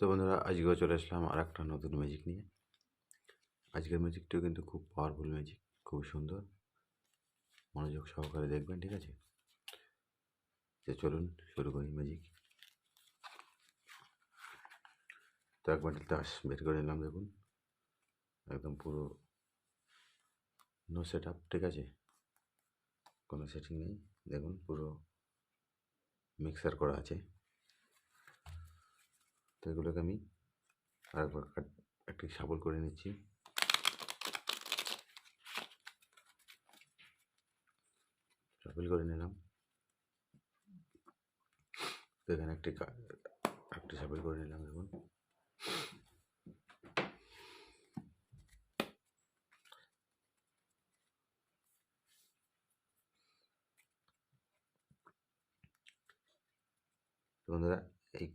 তো বন্ধুরা, আজকেও চলে আসলাম আর একটা নতুন ম্যাজিক নিয়ে। আজকের ম্যাজিকটিও কিন্তু খুব পাওয়ারফুল ম্যাজিক, খুব সুন্দর। মনোযোগ সহকারে দেখবেন, ঠিক আছে? তো চলুন শুরু করি ম্যাজিক। তো এক বান্ডিল তাস বের করে নিলাম, দেখুন একদম পুরো নো সেট আপ, ঠিক আছে? কোনো সেটিং নেই, দেখুন পুরো মিক্সার করা আছে। তো এগুলোকে আমি আরেকবার একটি শাবল করে নিচ্ছি। শাবল করে নিলাম। তো এখানে একটি শাবল করে নিলাম, দেখুন। তো বন্ধুরা, এই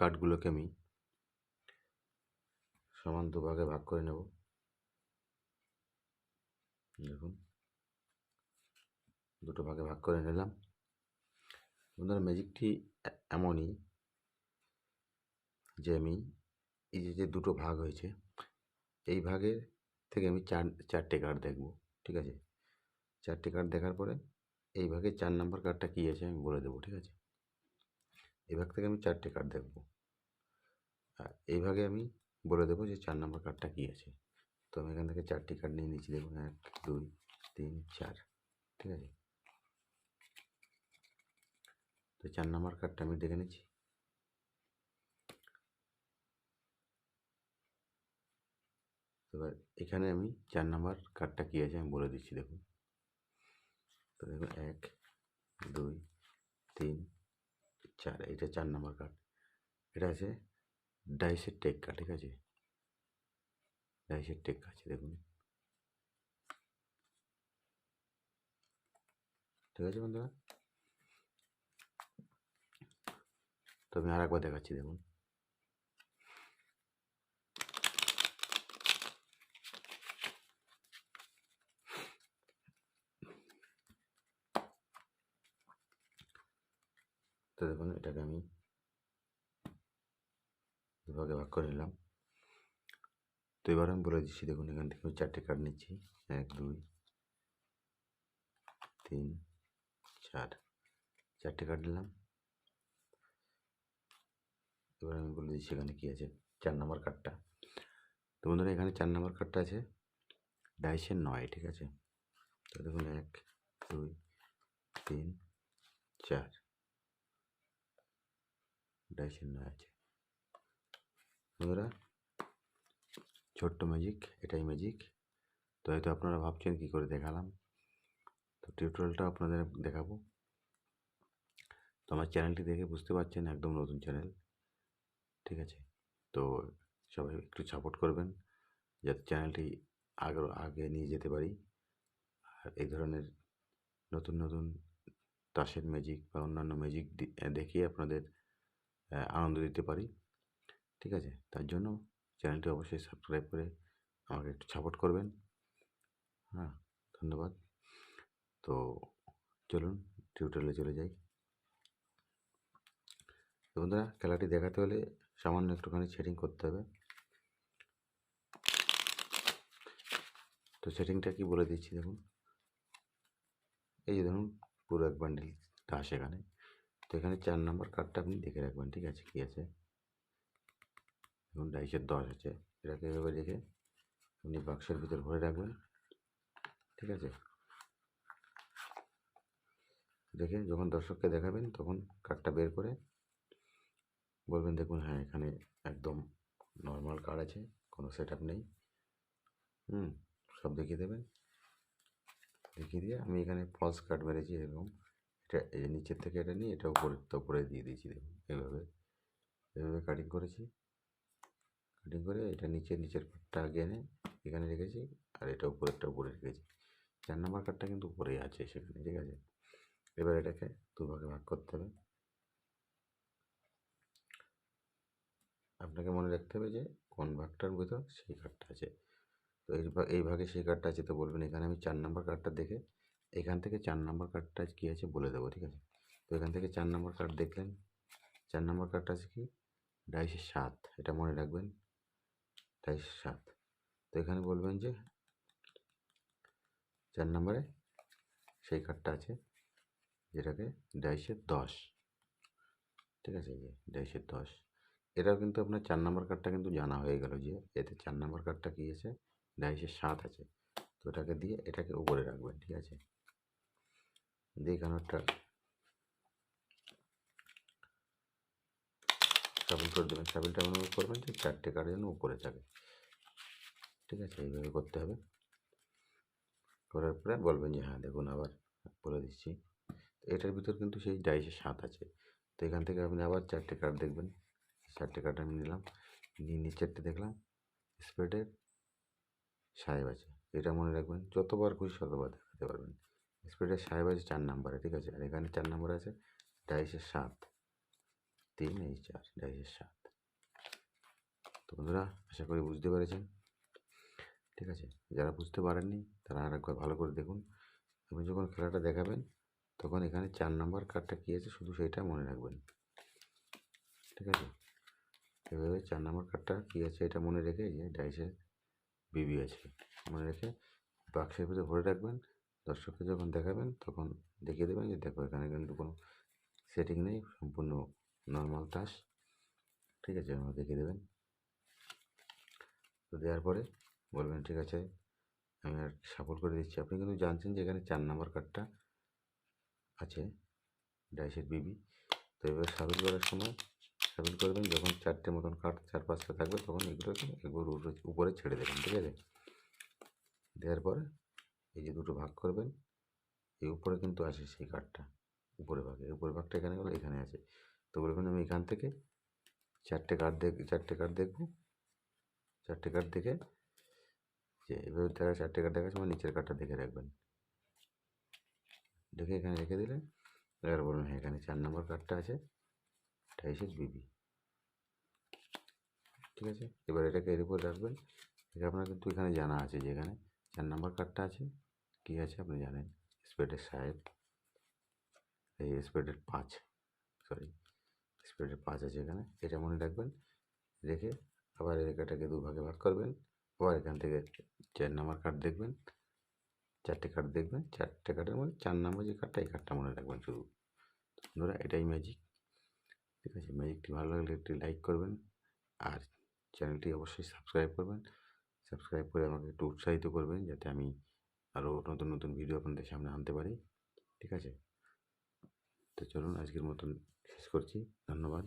কার্ডগুলোকে আমি সমান দুভাগে ভাগ করে নেব, দেখুন দুটো ভাগে ভাগ করে নিলাম। বন্ধুরা, ম্যাজিকটি এমনই যে আমি এই যে দুটো ভাগ হয়েছে, এই ভাগের থেকে আমি চারটে কার্ড দেখব, ঠিক আছে? চারটে কার্ড দেখার পরে এই ভাগে 4 নম্বর কার্ডটা কী আছে আমি বলে দেবো, ঠিক আছে? এই ভাগ থেকে আমি চারটে কার্ড দেখব, আর এই ভাগে আমি বলে দেবো যে 4 নম্বর কার্ডটা কী আছে। তো আমি এখান থেকে 4টি কার্ড নিয়ে নিচ্ছি, দেখুন 1 2 3 4, ঠিক আছে? তো 4 নম্বর কার্ডটা আমি দেখে নিচ্ছি। এবার এখানে আমি 4 নম্বর কার্ডটা কী আছে আমি বলে দিচ্ছি, দেখুন। তো দেখুন 1 2 3 4, এটা 4 নম্বর কার্ড। এটা আছে ডাইসের টেক্কা, ঠিক আছে? ডাইসের টেক্কা আছে, দেখুন। ঠিক আছে বন্ধুরা, তো আমি আর একবার দেখাচ্ছি, দেখুন। তো দেখুন এটাকে আমি দুভাগে ভাগ করে নিলাম। তো এবার আমি বলে দিচ্ছি, দেখুন এখান থেকে আমি 4টে কার্ড নিচ্ছি, 1 2 3 4, 4টে কার্ড নিলাম। এবার আমি বলে দিচ্ছি এখানে কী আছে, 4 নম্বর কার্ডটা। তো বন্ধুরা, এখানে 4 নম্বর কার্ডটা আছে ডাইসের 9, ঠিক আছে? তো দেখুন 1 2 3 4, ডাইসের 9 আছে। বন্ধুরা, ছোট্ট ম্যাজিক, এটাই ম্যাজিক। তো হয়তো আপনারা ভাবছেন কী করে দেখালাম, তো টিউটোরিয়ালটা আপনাদের দেখাবো। তো আমার চ্যানেলটি দেখে বুঝতে পারছেন একদম নতুন চ্যানেল, ঠিক আছে? তো সবাই একটু সাপোর্ট করবেন যাতে চ্যানেলটি আগে নিয়ে যেতে পারি, আর এই ধরনের নতুন নতুন তাসের ম্যাজিক বা অন্যান্য ম্যাজিক দেখিয়ে আপনাদের আনন্দ দিতে পারি, ঠিক আছে? তার জন্য চ্যানেলটি অবশ্যই সাবস্ক্রাইব করে আমাকে একটু সাপোর্ট করবেন। হ্যাঁ, ধন্যবাদ। তো চলুন টিউটোরিয়ালে চলে যাই। তো বন্ধুরা, খেলাটি দেখাতে হলে সামান্য একটুখানি সেটিং করতে হবে। তো সেটিংটা কি বলে দিচ্ছি, দেখুন। এই যে ধরুন পুরো এক বান্ডিল তাস এখানে। তো এখানে 4 নম্বর কার্ডটা আপনি দেখে রাখবেন, ঠিক আছে? কী আছে, দেখুন ডাইসের 10 আছে। এটাকে এভাবে রেখে আপনি বাক্সের ভিতর ভরে রাখবেন, ঠিক আছে? দেখে যখন দর্শককে দেখাবেন তখন কার্ডটা বের করে বলবেন, দেখুন হ্যাঁ এখানে একদম নর্মাল কার্ড আছে, কোনো সেট আপ নেই। সব দেখিয়ে দেবেন। দেখিয়ে দিয়ে আমি এখানে ফলস কার্ড মেরেছি, এরকম। এটা এই যে নিচের থেকে এটা নিয়ে এটা উপরে দিয়ে দিয়েছি, দেখুন এভাবে এভাবে কাটিং করেছি। কাটিং করে এটা নিচের কার্ডটা আগে এনে এখানে রেখেছি, আর এটা উপরে রেখেছি। 4 নম্বর কার্ডটা কিন্তু উপরেই আছে সেখানে, ঠিক আছে? এবার এটাকে দুভাগে ভাগ করতে হবে। আপনাকে মনে রাখতে হবে যে কোন ভাগটার ভিতর সেই কার্ডটা আছে। তো এই ভাগে সেই কার্ডটা আছে, তো বলবেন এখানে আমি 4 নম্বর কার্ডটা দেখে এখান থেকে 4 নম্বর কার্ডটা কী আছে বলে দেবো, ঠিক আছে? তো এখান থেকে 4 নম্বর কার্ড দেখলেন, 4 নম্বর কার্ডটা আছে কি, ডাইসের 7, এটা মনে রাখবেন, ডাইসের 7। তো এখানে বলবেন যে 4 নম্বরে সেই কার্ডটা আছে যেটাকে ডাইসের 10, ঠিক আছে, এই যে ডাইসের 10। এটাও কিন্তু আপনার 4 নম্বর কার্ডটা কিন্তু জানা হয়ে গেল যে এতে 4 নম্বর কার্ডটা কী আছে, ডাইসের 7 আছে। তো এটাকে দিয়ে এটাকে উপরে রাখবেন, ঠিক আছে। দিয়ে এখানে একটা শাফল করে দেবেন। শাফলটা এমনভাবে করবেন যে 4টে কার্ড যেন উপরে থাকে, ঠিক আছে, এইভাবে করতে হবে। করার পরে বলবেন যে হ্যাঁ দেখুন, আবার বলে দিচ্ছি, এটার ভিতর কিন্তু সেই ডাইসের 7 আছে। তো এখান থেকে আপনি আবার 4টে কার্ড দেখবেন, 4টে কার্ড আমি নিলাম, নিয়ে নিচেরটা দেখলাম স্প্রেডের সাহেব আছে, এটা মনে রাখবেন, যতবার খুশি ততবার দেখাতে পারবেন। স্প্রেডের সাহেব আছে 4 নম্বরে, ঠিক আছে, আর এখানে 4 নম্বরে আছে ডাইসের 7, 3 এই 4, ডাইসের 7। তো বন্ধুরা, আশা করি বুঝতে পেরেছেন, ঠিক আছে। যারা বুঝতে পারেননি তারা আরেকবার ভালো করে দেখুন। আপনি যখন খেলাটা দেখাবেন তখন এখানে 4 নম্বর কার্ডটা কী আছে শুধু সেইটা মনে রাখবেন, ঠিক আছে। এভাবে 4 নম্বর কার্ডটা কী আছে এটা মনে রেখে, যে ডাইসের বিবি আছে মনে রেখে বাক্সের ভিতরে ভরে রাখবেন। দর্শককে যখন দেখাবেন তখন দেখিয়ে দেবেন যে দেখো এখানে কিন্তু কোনো সেটিং নেই, সম্পূর্ণ নর্মাল তাস, ঠিক আছে, আমরা দেখিয়ে দেবেন। তো দেওয়ার পরে বলবেন ঠিক আছে, আমি আর সাপোর্ট করে দিচ্ছি। আপনি কিন্তু জানছেন যে এখানে 4 নম্বর কার্ডটা আছে ডাইসের বিবি। তো এবার সাবিল করার সময় সাবিল করবেন, যখন 4টে মতন কার্ড 4-5টা থাকবে তখন এগুলোকে একবার উপরে ছেড়ে দেবেন, ঠিক আছে। দেওয়ার পরে এই যে দুটো ভাগ করবেন, এই উপরে কিন্তু আছে সেই কার্ডটা, উপরে ভাগে, উপরের ভাগটা এখানে গেলো, এখানে আছে। তো বলবেন আমি এখান থেকে 4টে কার্ড দেখবো, 4টে কার্ড দেখে যে এভাবে দেখা 4টে কার্ড দেখার সময় নিচের কার্ডটা দেখে রাখবেন, দেখে এখানে রেখে দিলেন। এবার বলুন হ্যাঁ এখানে 4 নম্বর কার্ডটা আছে ডাইসের বিবি, ঠিক আছে। এবার এটাকে এর উপর রাখবেন। এটা আপনার কিন্তু এখানে জানা আছে যে এখানে 4 নম্বর কার্ডটা আছে, কী আছে আপনি জানেন, স্প্রেডের সাহেব, এই স্প্রেডের 5, সরি স্প্রেডের 5 আছে এখানে, এটা মনে রাখবেন। রেখে আবার এটাকে দুভাগে ভাগ করবেন, আবার এখান থেকে 4 নম্বর কার্ড দেখবেন, 4টে কার্ড দেখবেন, 4টে কার্ডের মধ্যে 4 নম্বর যে কার্ডটা, এই কার্ডটা মনে রাখবেন শুধু। বন্ধুরা, এটাই ম্যাজিক, ঠিক আছে। ম্যাজিকটি ভালো লাগলে একটি লাইক করবেন, আর চ্যানেলটি অবশ্যই সাবস্ক্রাইব করবেন। সাবস্ক্রাইব করে আমাকে একটু উৎসাহিত করবেন যাতে আমি আরও নতুন নতুন ভিডিও আপনাদের সামনে আনতে পারি, ঠিক আছে। তো চলুন আজকের মতন শেষ করছি, ধন্যবাদ।